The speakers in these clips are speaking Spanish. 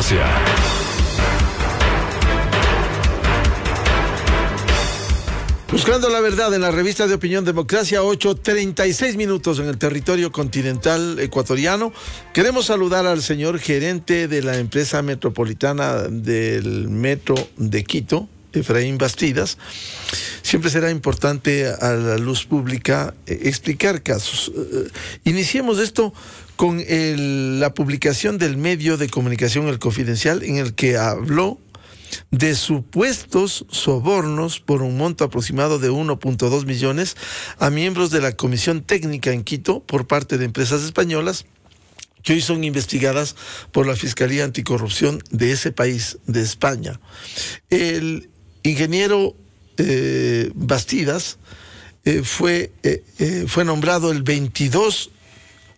Democracia. Buscando la verdad en la revista de opinión Democracia, 8:36 minutos en el territorio continental ecuatoriano. Queremos saludar al señor gerente de la empresa metropolitana del Metro de Quito, Efraín Bastidas. Siempre será importante a la luz pública explicar casos. Iniciemos esto con la publicación del medio de comunicación El Confidencial, en el que habló de supuestos sobornos por un monto aproximado de 1.2 millones a miembros de la Comisión Técnica en Quito por parte de empresas españolas que hoy son investigadas por la Fiscalía Anticorrupción de ese país, de España. El ingeniero Bastidas fue nombrado el 22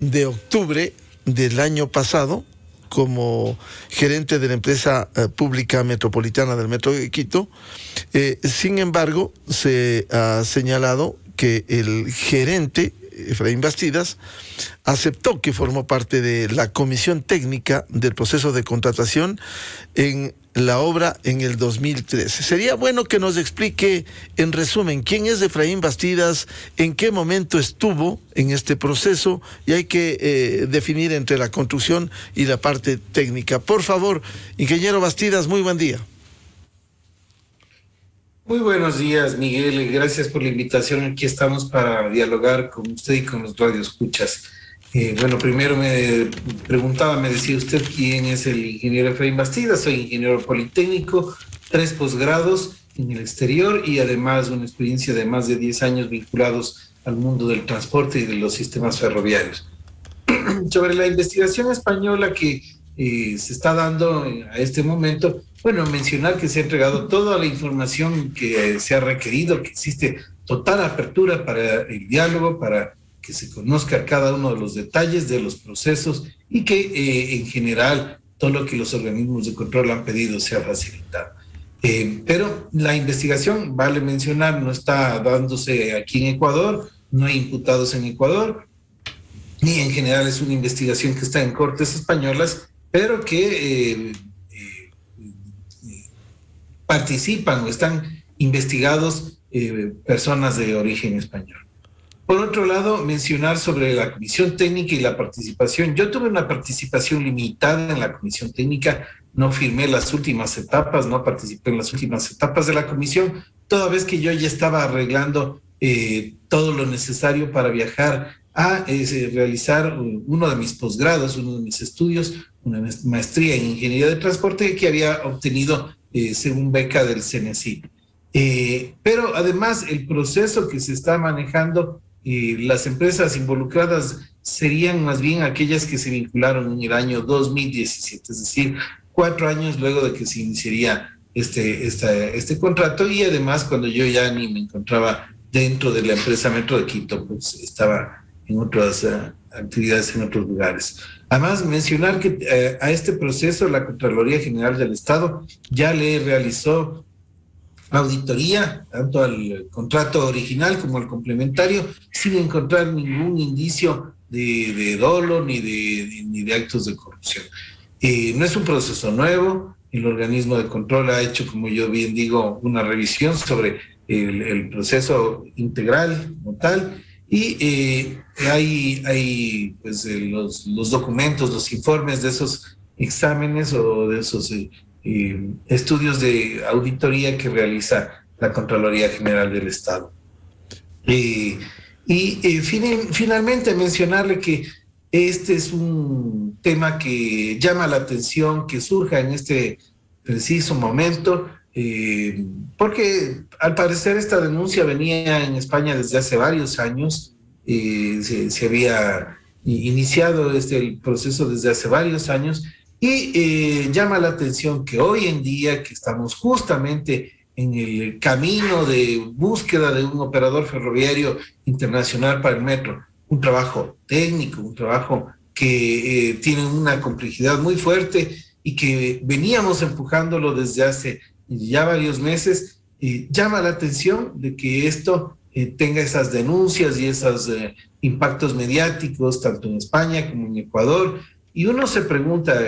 de octubre del año pasado como gerente de la empresa pública metropolitana del Metro de Quito. Sin embargo, se ha señalado que el gerente, Efraín Bastidas, aceptó que formó parte de la comisión técnica del proceso de contratación en la obra en el 2013. Sería bueno que nos explique, en resumen, quién es Efraín Bastidas, en qué momento estuvo en este proceso, y hay que definir entre la construcción y la parte técnica. Por favor, ingeniero Bastidas, muy buen día. Muy buenos días, Miguel. Gracias por la invitación. Aquí estamos para dialogar con usted y con los radioescuchas. Bueno, primero me decía usted quién es el ingeniero Efraín Bastidas. Soy ingeniero politécnico, 3 posgrados en el exterior y además una experiencia de más de 10 años vinculados al mundo del transporte y de los sistemas ferroviarios. Sobre la investigación española que se está dando a este momento, bueno, mencionar que se ha entregado toda la información que se ha requerido, que existe total apertura para el diálogo, para que se conozca cada uno de los detalles de los procesos y que en general todo lo que los organismos de control han pedido sea facilitado. Pero la investigación, vale mencionar, no está dándose aquí en Ecuador, no hay imputados en Ecuador, ni en general es una investigación que está en cortes españolas, pero que participan o están investigados personas de origen español. Por otro lado, mencionar sobre la comisión técnica y la participación. Yo tuve una participación limitada en la comisión técnica, no firmé las últimas etapas, no participé en las últimas etapas de la comisión, toda vez que yo ya estaba arreglando todo lo necesario para viajar a realizar uno de mis posgrados, uno de mis estudios, una maestría en ingeniería de transporte que había obtenido según beca del CNESID. Pero además el proceso que se está manejando, las empresas involucradas serían más bien aquellas que se vincularon en el año 2017, es decir, 4 años luego de que se iniciaría este contrato, y además cuando yo ya ni me encontraba dentro de la empresa Metro de Quito, pues estaba en otras actividades en otros lugares. Además, mencionar que a este proceso la Contraloría General del Estado ya le realizó auditoría, tanto al contrato original como al complementario, sin encontrar ningún indicio de dolo ni de actos de corrupción. No es un proceso nuevo, el organismo de control ha hecho, como yo bien digo, una revisión sobre el proceso integral como tal, y hay pues, los documentos, los informes de esos exámenes o de esos estudios de auditoría que realiza la Contraloría General del Estado. Finalmente mencionarle que este es un tema que llama la atención, que surja en este preciso momento, porque al parecer esta denuncia venía en España desde hace varios años, se había iniciado el proceso desde hace varios años, y llama la atención que hoy en día, que estamos justamente en el camino de búsqueda de un operador ferroviario internacional para el metro, un trabajo técnico, un trabajo que tiene una complejidad muy fuerte y que veníamos empujándolo desde hace ya varios meses, llama la atención de que esto tenga esas denuncias y esos impactos mediáticos, tanto en España como en Ecuador. Y uno se pregunta,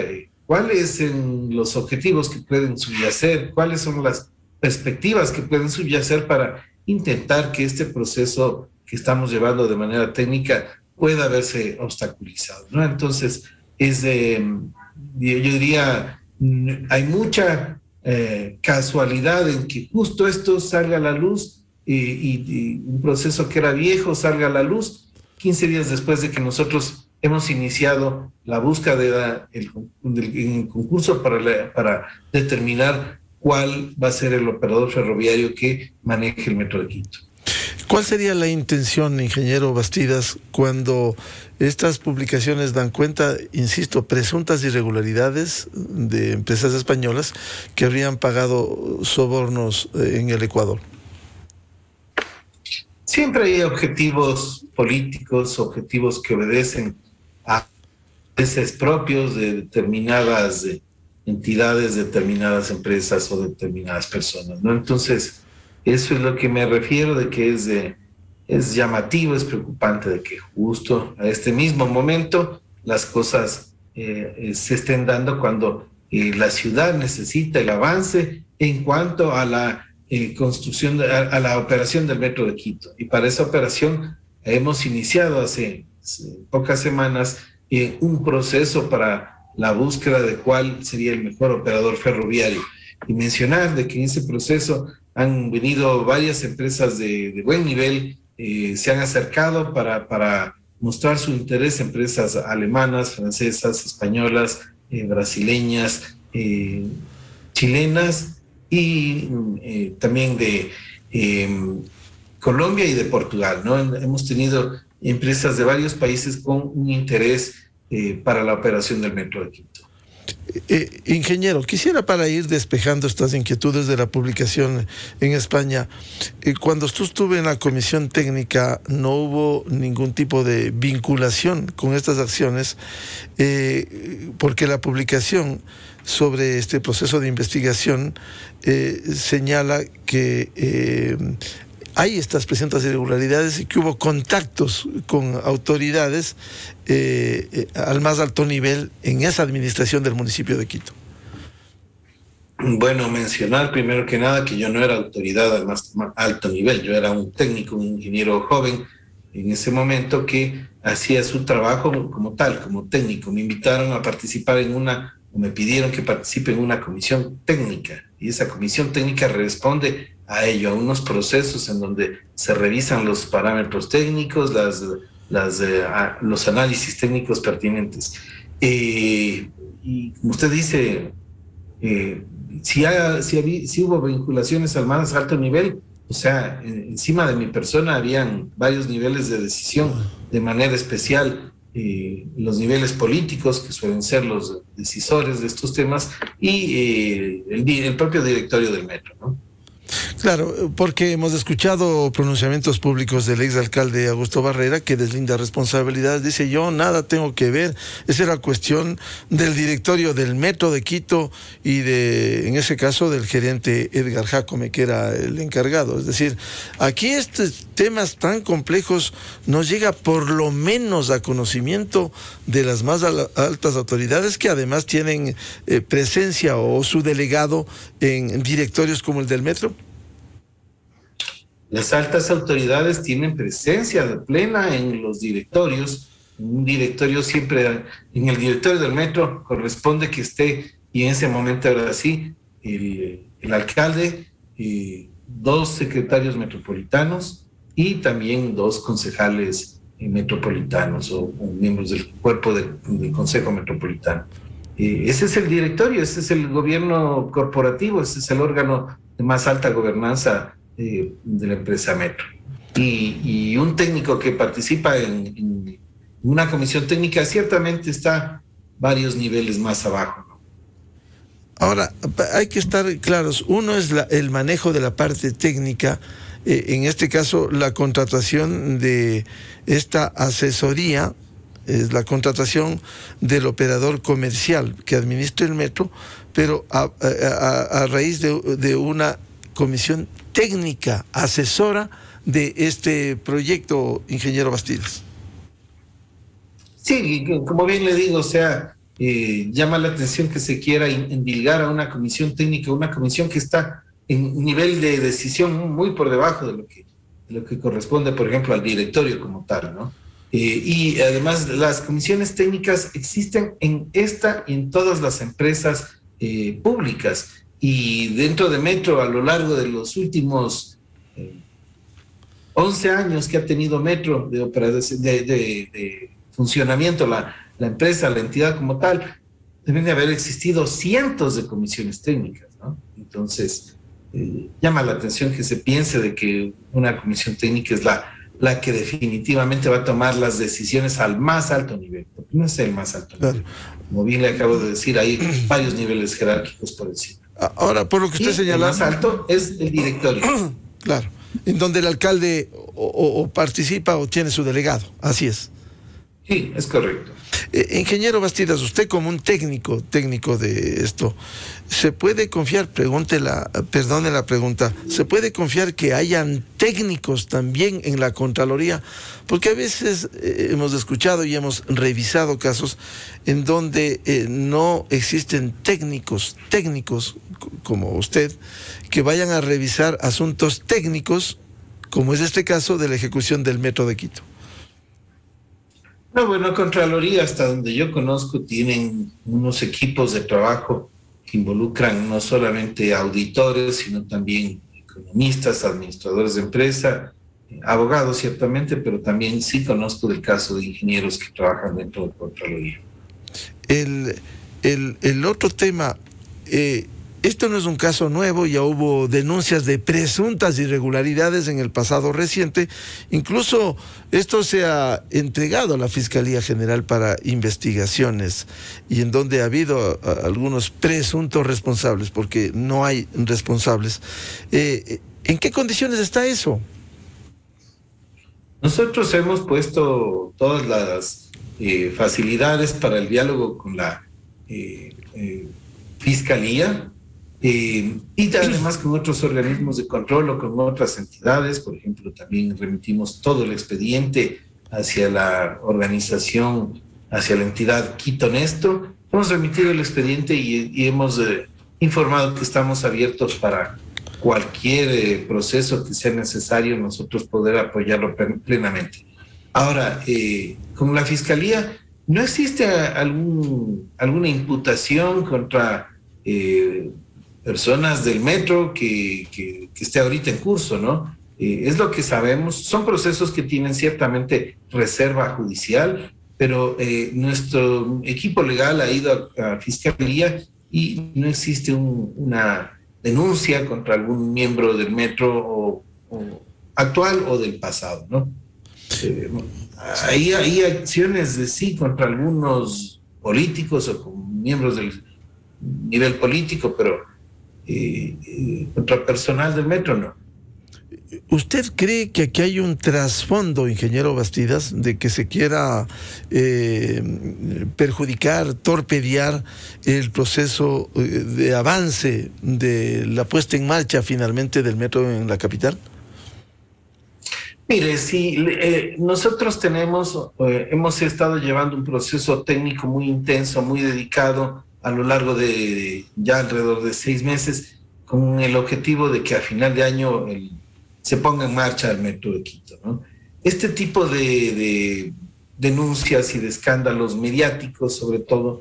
cuáles son los objetivos que pueden subyacer, cuáles son las perspectivas que pueden subyacer para intentar que este proceso que estamos llevando de manera técnica pueda verse obstaculizado, ¿no? Entonces, yo diría, hay mucha casualidad en que justo esto salga a la luz y un proceso que era viejo salga a la luz 15 días después de que nosotros hemos iniciado la búsqueda del concurso para determinar cuál va a ser el operador ferroviario que maneje el Metro de Quito. ¿Cuál sería la intención, ingeniero Bastidas, cuando estas publicaciones dan cuenta, insisto, presuntas irregularidades de empresas españolas que habrían pagado sobornos en el Ecuador? Siempre hay objetivos políticos, objetivos que obedecen a intereses propios de determinadas entidades, determinadas empresas o determinadas personas, ¿no? Entonces, eso es lo que me refiero de que es llamativo, es preocupante de que justo a este mismo momento las cosas se estén dando cuando la ciudad necesita el avance en cuanto a la construcción, a la operación del Metro de Quito. Y para esa operación hemos iniciado hace pocas semanas un proceso para la búsqueda de cuál sería el mejor operador ferroviario. Y mencionar de que en ese proceso han venido varias empresas de buen nivel, se han acercado para mostrar su interés, empresas alemanas, francesas, españolas, brasileñas, chilenas y también de Colombia y de Portugal, ¿no? Hemos tenido empresas de varios países con un interés para la operación del Metro de Quito. Ingeniero, quisiera para ir despejando estas inquietudes de la publicación en España, cuando estuve en la comisión técnica no hubo ningún tipo de vinculación con estas acciones, porque la publicación sobre este proceso de investigación señala que hay estas presuntas irregularidades y que hubo contactos con autoridades al más alto nivel en esa administración del municipio de Quito. Bueno, mencionar primero que nada que yo no era autoridad al más alto nivel, yo era un técnico, un ingeniero joven en ese momento que hacía su trabajo como tal, como técnico. Me invitaron a participar me pidieron que participe en una comisión técnica y esa comisión técnica responde a ello, a unos procesos en donde se revisan los parámetros técnicos, los análisis técnicos pertinentes. Y como usted dice, si hubo vinculaciones al más alto nivel, o sea, encima de mi persona habían varios niveles de decisión, de manera especial los niveles políticos, que suelen ser los decisores de estos temas, y el propio directorio del metro, ¿no? Claro, porque hemos escuchado pronunciamientos públicos del exalcalde Augusto Barrera que deslinda responsabilidades, dice yo nada tengo que ver, esa era cuestión del directorio del Metro de Quito y en ese caso del gerente Edgar Jacome, que era el encargado. Es decir, aquí estos temas tan complejos nos llega por lo menos a conocimiento de las más altas autoridades que además tienen presencia o su delegado en directorios como el del Metro. Las altas autoridades tienen presencia plena en los directorios. Un directorio siempre, en el directorio del metro corresponde que esté, y en ese momento era así, el alcalde, 2 secretarios metropolitanos y también 2 concejales metropolitanos o miembros del cuerpo del Consejo Metropolitano. Ese es el directorio, ese es el gobierno corporativo, ese es el órgano de más alta gobernanza de la empresa Metro. Y un técnico que participa en una comisión técnica ciertamente está varios niveles más abajo, ¿no? Ahora, hay que estar claros. Uno es el manejo de la parte técnica, en este caso la contratación de esta asesoría, es la contratación del operador comercial que administra el metro, pero a raíz de una comisión técnica asesora de este proyecto, ingeniero Bastidas. Sí, como bien le digo, o sea, llama la atención que se quiera endilgar a una comisión técnica, una comisión que está en un nivel de decisión muy por debajo de lo que corresponde, por ejemplo, al directorio como tal, ¿no? Y además las comisiones técnicas existen en esta y en todas las empresas públicas. Y dentro de Metro, a lo largo de los últimos 11 años que ha tenido Metro de funcionamiento, la empresa, la entidad como tal, deben de haber existido cientos de comisiones técnicas, ¿no? Entonces, llama la atención que se piense de que una comisión técnica es la que definitivamente va a tomar las decisiones al más alto nivel, porque no es el más alto nivel. Como bien le acabo de decir, hay varios niveles jerárquicos por encima. Ahora, por lo que usted señala, el más alto es el directorio. Claro, en donde el alcalde o participa o tiene su delegado, así es. Sí, es correcto. Ingeniero Bastidas, usted como un técnico de esto, ¿se puede confiar, perdone la pregunta, ¿se puede confiar que hayan técnicos también en la Contraloría? Porque a veces hemos escuchado y hemos revisado casos en donde no existen técnicos como usted, que vayan a revisar asuntos técnicos, como es este caso de la ejecución del Metro de Quito. No, bueno, Contraloría, hasta donde yo conozco, tienen unos equipos de trabajo que involucran no solamente auditores, sino también economistas, administradores de empresa, abogados ciertamente, pero también sí conozco del caso de ingenieros que trabajan dentro de Contraloría. El otro tema, esto no es un caso nuevo, ya hubo denuncias de presuntas irregularidades en el pasado reciente, incluso esto se ha entregado a la Fiscalía General para investigaciones y en donde ha habido algunos presuntos responsables, porque no hay responsables. ¿En qué condiciones está eso? Nosotros hemos puesto todas las facilidades para el diálogo con la Fiscalía, y además con otros organismos de control o con otras entidades. Por ejemplo, también remitimos todo el expediente hacia la organización, hacia la entidad Quito Honesto. Hemos remitido el expediente y hemos informado que estamos abiertos para cualquier proceso que sea necesario, nosotros poder apoyarlo plenamente. Ahora, con la Fiscalía, ¿no existe alguna imputación contra personas del Metro que esté ahorita en curso, ¿no? Es lo que sabemos. Son procesos que tienen ciertamente reserva judicial, pero nuestro equipo legal ha ido a Fiscalía y no existe una denuncia contra algún miembro del Metro o actual o del pasado, ¿no? Hay acciones de sí contra algunos políticos o con miembros del nivel político, pero contra personal del Metro no. ¿Usted cree que aquí hay un trasfondo, ingeniero Bastidas, de que se quiera perjudicar, torpedear el proceso de avance de la puesta en marcha finalmente del Metro en la capital? Mire, sí, nosotros hemos estado llevando un proceso técnico muy intenso, muy dedicado a lo largo de ya alrededor de 6 meses, con el objetivo de que a final de año se ponga en marcha el Metro de Quito, ¿no? Este tipo de denuncias y de escándalos mediáticos, sobre todo,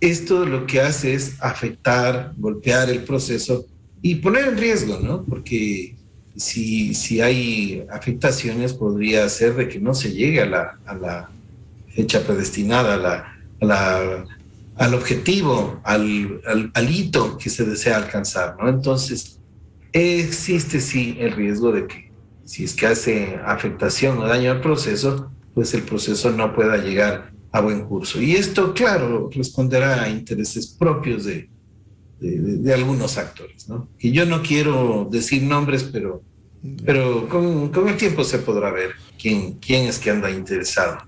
esto lo que hace es afectar, golpear el proceso y poner en riesgo, ¿no? Porque si hay afectaciones, podría ser de que no se llegue a la fecha predestinada, al objetivo, al hito que se desea alcanzar, ¿no? Entonces, existe sí el riesgo de que si es que hace afectación o daño al proceso, pues el proceso no pueda llegar a buen curso. Y esto, claro, responderá a intereses propios de algunos actores, ¿no? Que yo no quiero decir nombres, pero con el tiempo se podrá ver quién es que anda interesado.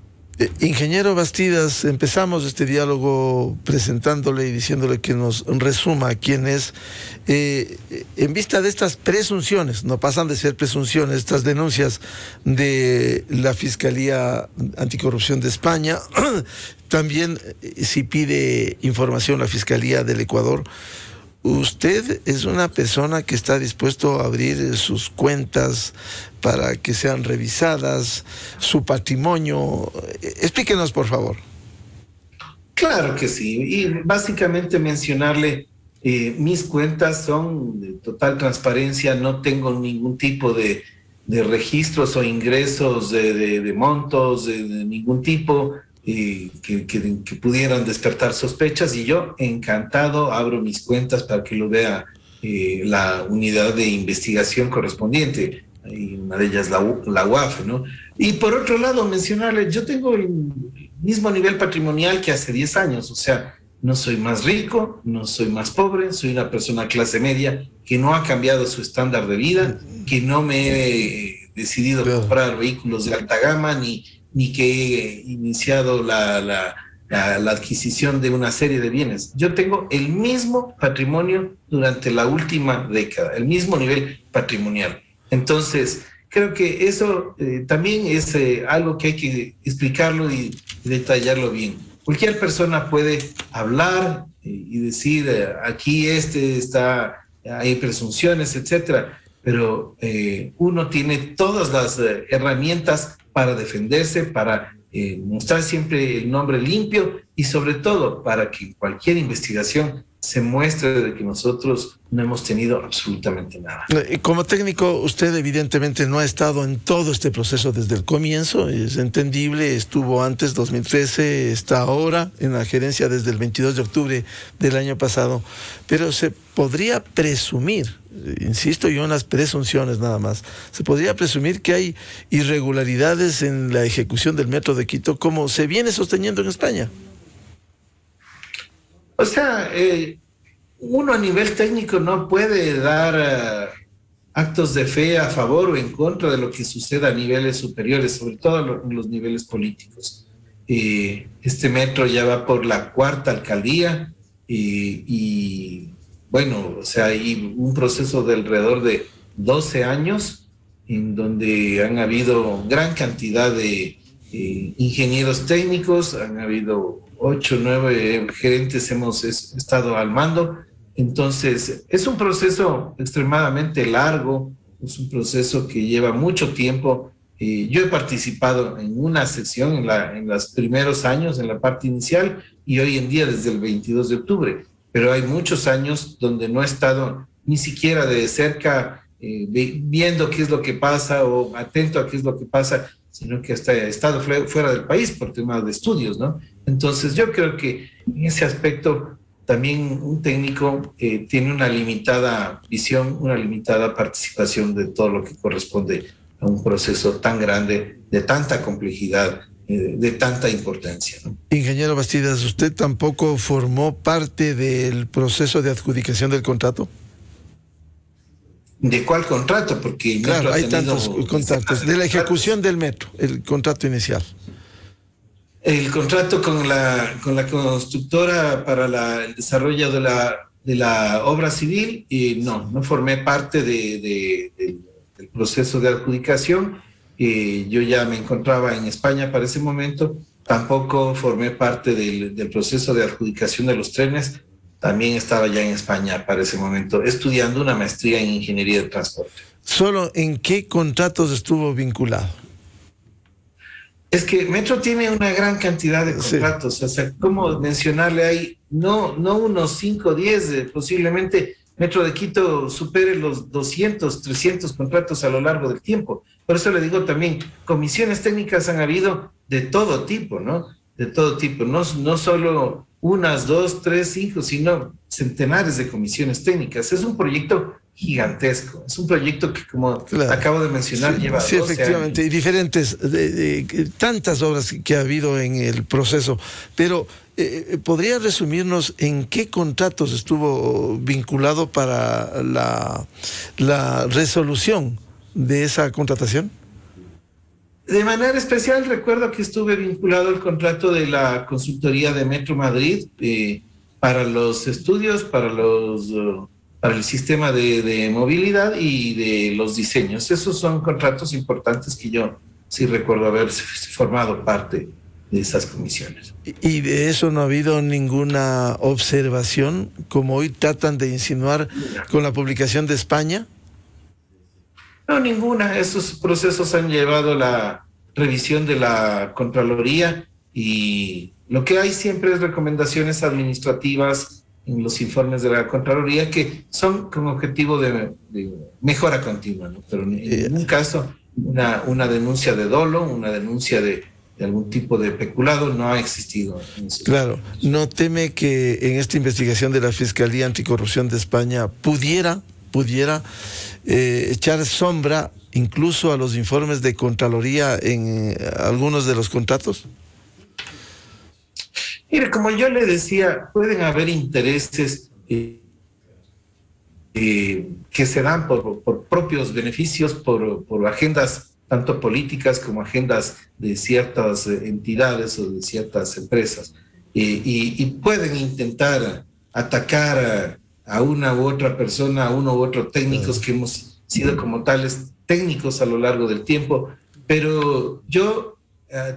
Ingeniero Bastidas, empezamos este diálogo presentándole y diciéndole que nos resuma quién es. En vista de estas presunciones, no pasan de ser presunciones, estas denuncias de la Fiscalía Anticorrupción de España, también si pide información la Fiscalía del Ecuador, ¿usted es una persona que está dispuesto a abrir sus cuentas para que sean revisadas, su patrimonio? Explíquenos, por favor. Claro que sí. Y básicamente mencionarle, mis cuentas son de total transparencia, no tengo ningún tipo de registros o ingresos de montos de ningún tipo. Que pudieran despertar sospechas, y yo encantado abro mis cuentas para que lo vea la unidad de investigación correspondiente, y una de ellas la UAF, ¿no? Y por otro lado, mencionarle, yo tengo el mismo nivel patrimonial que hace 10 años, o sea, no soy más rico, no soy más pobre, soy una persona clase media que no ha cambiado su estándar de vida, que no me he decidido comprar vehículos de alta gama, ni que he iniciado la adquisición de una serie de bienes. Yo tengo el mismo patrimonio durante la última década, el mismo nivel patrimonial. Entonces, creo que eso también es algo que hay que explicarlo y detallarlo bien. Cualquier persona puede hablar y decir, aquí hay presunciones, etcétera, pero uno tiene todas las herramientas para defenderse, para mostrar siempre el nombre limpio, y sobre todo para que cualquier investigación se muestre de que nosotros no hemos tenido absolutamente nada. Como técnico, usted evidentemente no ha estado en todo este proceso desde el comienzo, es entendible, estuvo antes, 2013, está ahora en la gerencia desde el 22 de octubre del año pasado, pero se podría presumir, insisto yo en las presunciones nada más, se podría presumir que hay irregularidades en la ejecución del Metro de Quito, como se viene sosteniendo en España. O sea, uno a nivel técnico no puede dar actos de fe a favor o en contra de lo que suceda a niveles superiores, sobre todo en los niveles políticos. Este metro ya va por la 4ª alcaldía, y bueno, o sea, hay un proceso de alrededor de 12 años en donde han habido gran cantidad de ingenieros técnicos, han habido 8 o 9 gerentes, hemos estado al mando. Entonces, es un proceso extremadamente largo, es un proceso que lleva mucho tiempo. Yo he participado en una sección en los primeros años, en la parte inicial, y hoy en día desde el 22 de octubre, pero hay muchos años donde no he estado ni siquiera de cerca viendo qué es lo que pasa o atento a qué es lo que pasa, sino que hasta he estado fuera del país por temas de estudios, ¿no? Entonces yo creo que en ese aspecto también un técnico tiene una limitada visión, una limitada participación de todo lo que corresponde a un proceso tan grande, de tanta complejidad, de tanta importancia, ¿no? Ingeniero Bastidas, ¿usted tampoco formó parte del proceso de adjudicación del contrato? ¿De cuál contrato? Porque claro, hay tantos contratos. De la ejecución del metro, el contrato inicial. El contrato con la constructora para el desarrollo de la obra civil, no formé parte del proceso de adjudicación. Yo ya me encontraba en España para ese momento. Tampoco formé parte del proceso de adjudicación de los trenes. También estaba ya en España para ese momento, estudiando una maestría en ingeniería de transporte. ¿Solo en qué contratos estuvo vinculado? Es que Metro tiene una gran cantidad de contratos. Sí. O sea, ¿cómo mencionarle? Hay no unos 5 o 10, posiblemente Metro de Quito supere los 200, 300 contratos a lo largo del tiempo. Por eso le digo también, comisiones técnicas han habido de todo tipo, ¿no? De todo tipo, no solo 1, 2, 3, 5, sino centenares de comisiones técnicas. Es un proyecto gigantesco, es un proyecto que, como acabo de mencionar, lleva 12 efectivamente, años. Y diferentes, tantas obras que ha habido en el proceso, pero ¿podría resumirnos en qué contratos estuvo vinculado para la resolución de esa contratación? De manera especial, recuerdo que estuve vinculado al contrato de la consultoría de Metro Madrid para los estudios, para el sistema de movilidad y de los diseños. Esos son contratos importantes que yo sí recuerdo haber formado parte de esas comisiones. ¿Y de eso no ha habido ninguna observación, como hoy tratan de insinuar con la publicación de España? No, ninguna. Esos procesos han llevado la revisión de la Contraloría y lo que hay siempre es recomendaciones administrativas en los informes de la Contraloría que son con objetivo de mejora continua, ¿no? Pero en ningún caso una denuncia de dolo, una denuncia de algún tipo de peculado no ha existido. Claro, ¿no teme que en esta investigación de la Fiscalía Anticorrupción de España pudiera echar sombra incluso a los informes de Contraloría en algunos de los contratos? Mire, como yo le decía, pueden haber intereses que se dan por propios beneficios, por agendas tanto políticas como agendas de ciertas entidades o de ciertas empresas. Y pueden intentar atacar a una u otra persona, a uno u otro técnicos que hemos sido como tales técnicos a lo largo del tiempo, pero yo,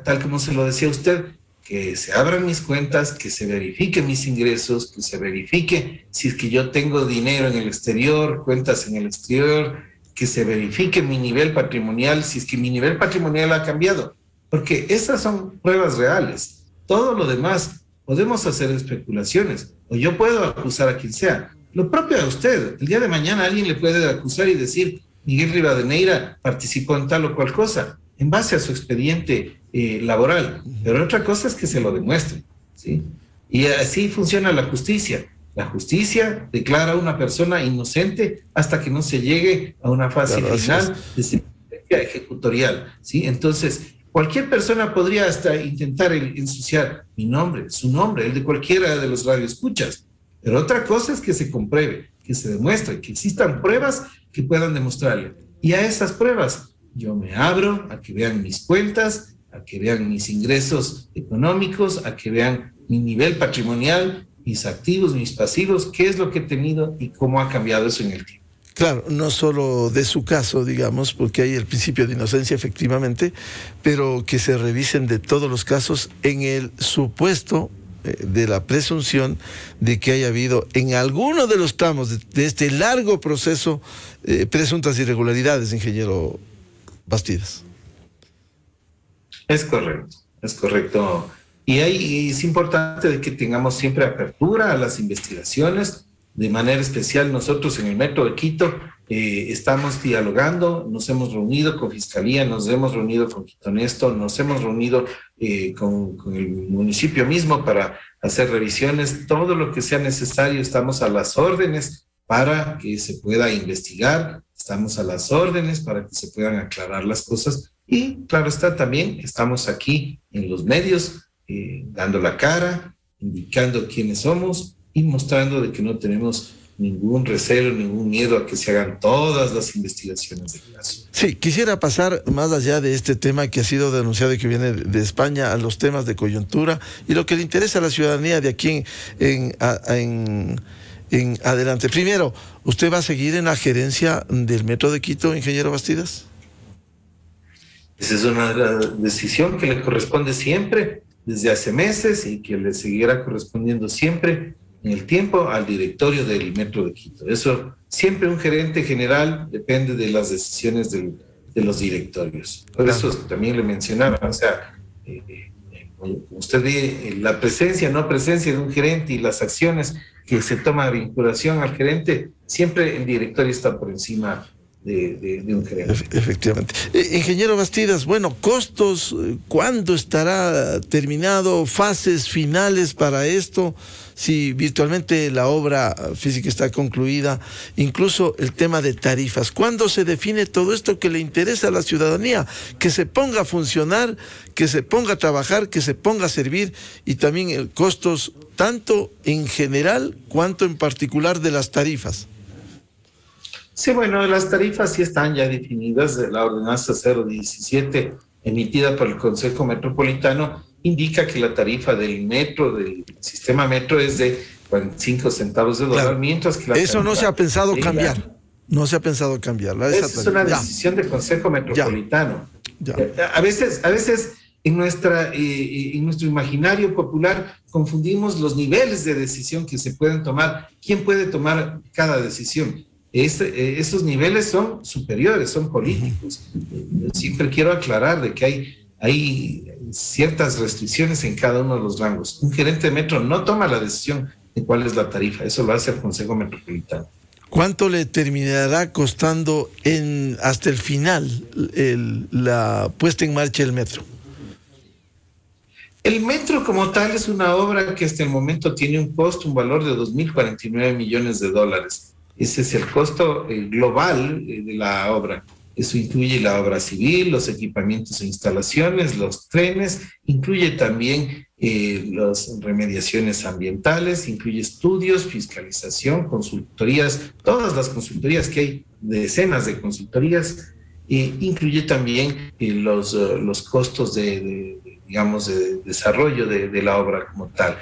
tal como se lo decía usted, que se abran mis cuentas, que se verifiquen mis ingresos, que se verifique si es que yo tengo dinero en el exterior, cuentas en el exterior, que se verifique mi nivel patrimonial, si es que mi nivel patrimonial ha cambiado, porque esas son pruebas reales. Todo lo demás podemos hacer especulaciones, o yo puedo acusar a quien sea. Lo propio a usted, el día de mañana alguien le puede acusar y decir, Miguel Rivadeneira participó en tal o cual cosa, en base a su expediente laboral, pero otra cosa es que se lo demuestre, ¿sí? Y así funciona la justicia. La justicia declara a una persona inocente hasta que no se llegue a una fase final de sentencia ejecutorial, ¿sí? Entonces, cualquier persona podría hasta intentar ensuciar mi nombre, su nombre, el de cualquiera de los radioescuchas, pero otra cosa es que se compruebe, que se demuestre, que existan pruebas que puedan demostrarle. Y a esas pruebas yo me abro a que vean mis cuentas, a que vean mis ingresos económicos, a que vean mi nivel patrimonial, mis activos, mis pasivos, qué es lo que he tenido y cómo ha cambiado eso en el tiempo. Claro, no solo de su caso, digamos, porque hay el principio de inocencia, efectivamente, pero que se revisen de todos los casos en el supuesto de la presunción de que haya habido en alguno de los tramos de este largo proceso presuntas irregularidades, ingeniero Bastidas. Es correcto. Y es importante de que tengamos siempre apertura a las investigaciones. De manera especial, nosotros en el Metro de Quito estamos dialogando, nos hemos reunido con Fiscalía, nos hemos reunido con Quito Honesto, nos hemos reunido con el municipio mismo para hacer revisiones. Todo lo que sea necesario, estamos a las órdenes para que se pueda investigar, estamos a las órdenes para que se puedan aclarar las cosas. Y claro está, también estamos aquí en los medios, dando la cara, indicando quiénes somos y mostrando de que no tenemos ningún recelo, ningún miedo a que se hagan todas las investigaciones del caso. Sí, quisiera pasar más allá de este tema que ha sido denunciado y que viene de España a los temas de coyuntura y lo que le interesa a la ciudadanía de aquí en adelante. Primero, ¿usted va a seguir en la gerencia del Metro de Quito, ingeniero Bastidas? Esa es una decisión que le corresponde siempre, desde hace meses, y que le seguirá correspondiendo siempre en el tiempo al directorio del Metro de Quito. Eso, siempre un gerente general depende de las decisiones de los directorios. Por eso también le mencionaba, o sea, como usted ve, la presencia, no presencia de un gerente y las acciones que se toma de vinculación al gerente, siempre el directorio está por encima de un gerente. Efectivamente. Ingeniero Bastidas, bueno, costos, ¿cuándo estará terminado? Fases finales para esto, si virtualmente la obra física está concluida, incluso el tema de tarifas. ¿Cuándo se define todo esto que le interesa a la ciudadanía? Que se ponga a funcionar, que se ponga a trabajar, que se ponga a servir, y también costos tanto en general cuanto en particular de las tarifas. Sí, bueno, las tarifas sí están ya definidas. La ordenanza 017 emitida por el Consejo Metropolitano indica que la tarifa del metro, del sistema metro, es de 45 centavos de dólar, Claro. mientras que Eso no se ha pensado cambiar. No se ha pensado cambiarla. Esa es una decisión del Consejo Metropolitano. Ya. A veces en nuestro imaginario popular confundimos los niveles de decisión que se pueden tomar. ¿Quién puede tomar cada decisión? Esos niveles son superiores, son políticos. Siempre quiero aclarar de que hay ciertas restricciones en cada uno de los rangos. Un gerente de metro no toma la decisión de cuál es la tarifa, eso lo hace el Consejo Metropolitano. ¿Cuánto le terminará costando hasta el final la puesta en marcha del metro? El metro como tal es una obra que hasta el momento tiene un costo, un valor de 2.049 millones de dólares. Ese es el costo global de la obra. Eso incluye la obra civil, los equipamientos e instalaciones, los trenes, incluye también las remediaciones ambientales, incluye estudios, fiscalización, consultorías, todas las consultorías que hay, decenas de consultorías, incluye también los costos de desarrollo de la obra como tal.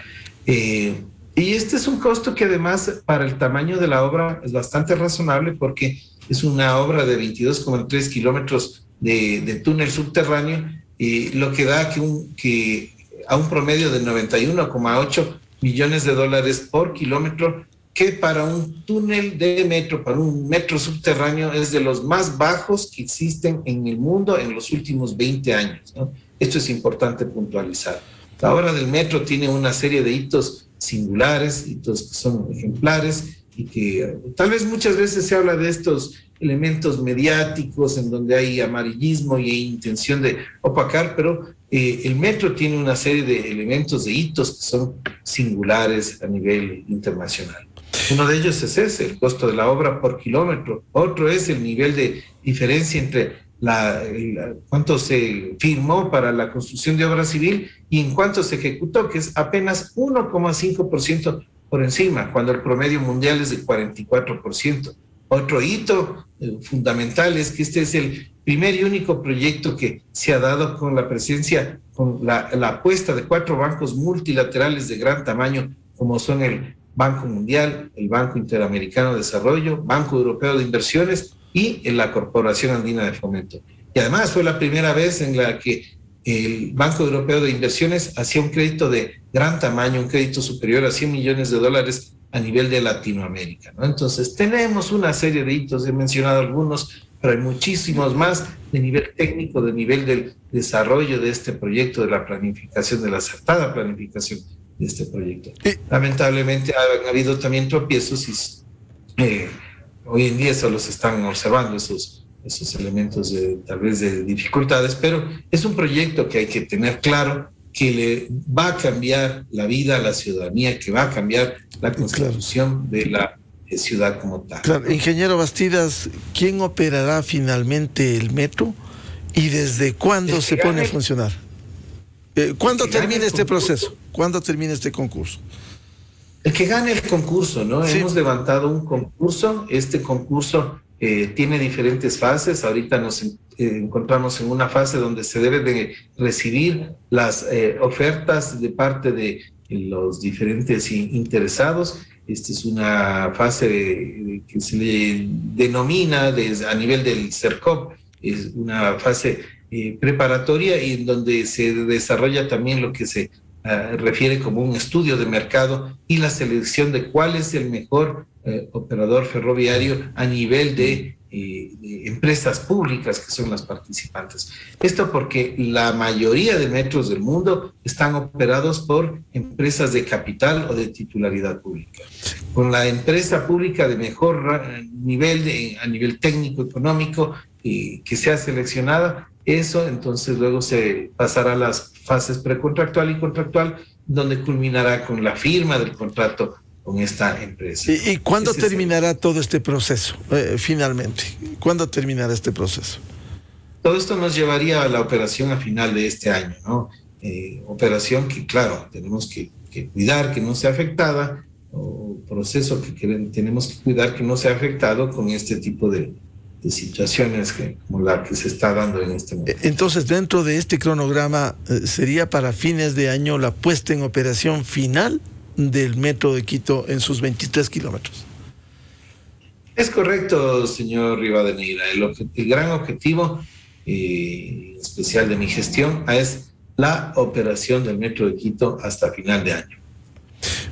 Y este es un costo que además para el tamaño de la obra es bastante razonable porque es una obra de 22,3 kilómetros de túnel subterráneo, lo que da que a un promedio de 91,8 millones de dólares por kilómetro, que para un túnel de metro, para un metro subterráneo, es de los más bajos que existen en el mundo en los últimos 20 años, ¿no? Esto es importante puntualizar. La obra del metro tiene una serie de hitos singulares, hitos que son ejemplares y que tal vez muchas veces se habla de estos elementos mediáticos en donde hay amarillismo y hay intención de opacar, pero el metro tiene una serie de elementos, de hitos que son singulares a nivel internacional. Uno de ellos es ese, el costo de la obra por kilómetro. Otro es el nivel de diferencia entre cuánto se firmó para la construcción de obra civil y en cuánto se ejecutó, que es apenas 1,5% por encima, cuando el promedio mundial es de 44%. Otro hito fundamental es que este es el primer y único proyecto que se ha dado con la presencia, con la apuesta de 4 bancos multilaterales de gran tamaño, como son el Banco Mundial, el Banco Interamericano de Desarrollo, Banco Europeo de Inversiones y en la Corporación Andina de Fomento. Y además fue la primera vez en la que el Banco Europeo de Inversiones hacía un crédito de gran tamaño, un crédito superior a 100 millones de dólares a nivel de Latinoamérica, ¿no? Entonces tenemos una serie de hitos, he mencionado algunos, pero hay muchísimos más de nivel técnico, de nivel del desarrollo de este proyecto, de la planificación, de la acertada planificación de este proyecto. Lamentablemente han habido también tropiezos y hoy en día solo se están observando esos elementos tal vez de dificultades, pero es un proyecto que hay que tener claro que le va a cambiar la vida a la ciudadanía, que va a cambiar la constitución de la ciudad como tal. Claro, ingeniero Bastidas, ¿quién operará finalmente el metro y desde cuándo se pone a funcionar? ¿Cuándo termina este proceso? ¿Cuándo termina este concurso? El que gane el concurso, ¿no? Sí. Hemos levantado un concurso. Este concurso tiene diferentes fases. Ahorita nos encontramos en una fase donde se deben de recibir las ofertas de parte de los diferentes interesados. Esta es una fase que se le denomina a nivel del CERCOP, es una fase preparatoria y en donde se desarrolla también lo que se refiere como un estudio de mercado y la selección de cuál es el mejor operador ferroviario a nivel de empresas públicas que son las participantes. Esto porque la mayoría de metros del mundo están operados por empresas de capital o de titularidad pública. Con la empresa pública de mejor nivel, a nivel técnico, económico, que sea seleccionada, eso entonces luego se pasará a las fases precontractual y contractual, donde culminará con la firma del contrato con esta empresa. ¿Y cuándo terminará todo este proceso, finalmente? ¿Cuándo terminará este proceso? Todo esto nos llevaría a la operación a final de este año, ¿no? Operación que, claro, tenemos que cuidar que no sea afectada, o proceso que tenemos que cuidar que no sea afectado con este tipo de situaciones como la que se está dando en este momento. Entonces, dentro de este cronograma, ¿sería para fines de año la puesta en operación final del Metro de Quito en sus 23 kilómetros? Es correcto, señor Rivadeneira. El gran objetivo especial de mi gestión es la operación del Metro de Quito hasta final de año.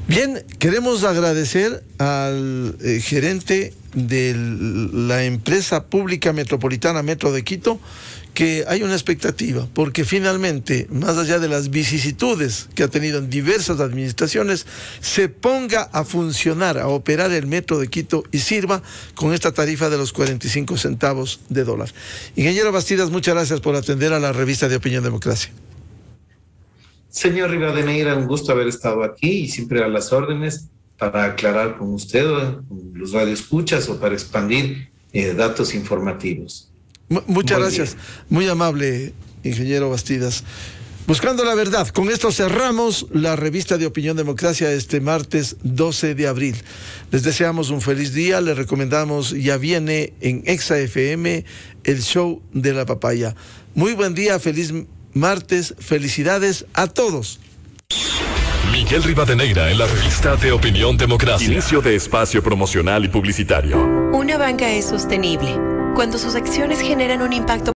Bien, queremos agradecer al gerente de la empresa pública metropolitana Metro de Quito, que hay una expectativa, porque finalmente, más allá de las vicisitudes que ha tenido en diversas administraciones, se ponga a funcionar, a operar el Metro de Quito y sirva con esta tarifa de los 45 centavos de dólar. Ingeniero Bastidas, muchas gracias por atender a la revista de Opinión Democracia. Señor Rivadeneira, un gusto haber estado aquí y siempre a las órdenes para aclarar con usted, con los radioescuchas o para expandir datos informativos. Muchas gracias. Muy amable, ingeniero Bastidas. Buscando la verdad. Con esto cerramos la revista de Opinión Democracia este martes 12 de abril. Les deseamos un feliz día. Les recomendamos, ya viene en Exa FM, el show de la papaya. Muy buen día, feliz martes, felicidades a todos. Miguel Rivadeneira en la revista de Opinión Democracia. Inicio de espacio promocional y publicitario. Una banca es sostenible cuando sus acciones generan un impacto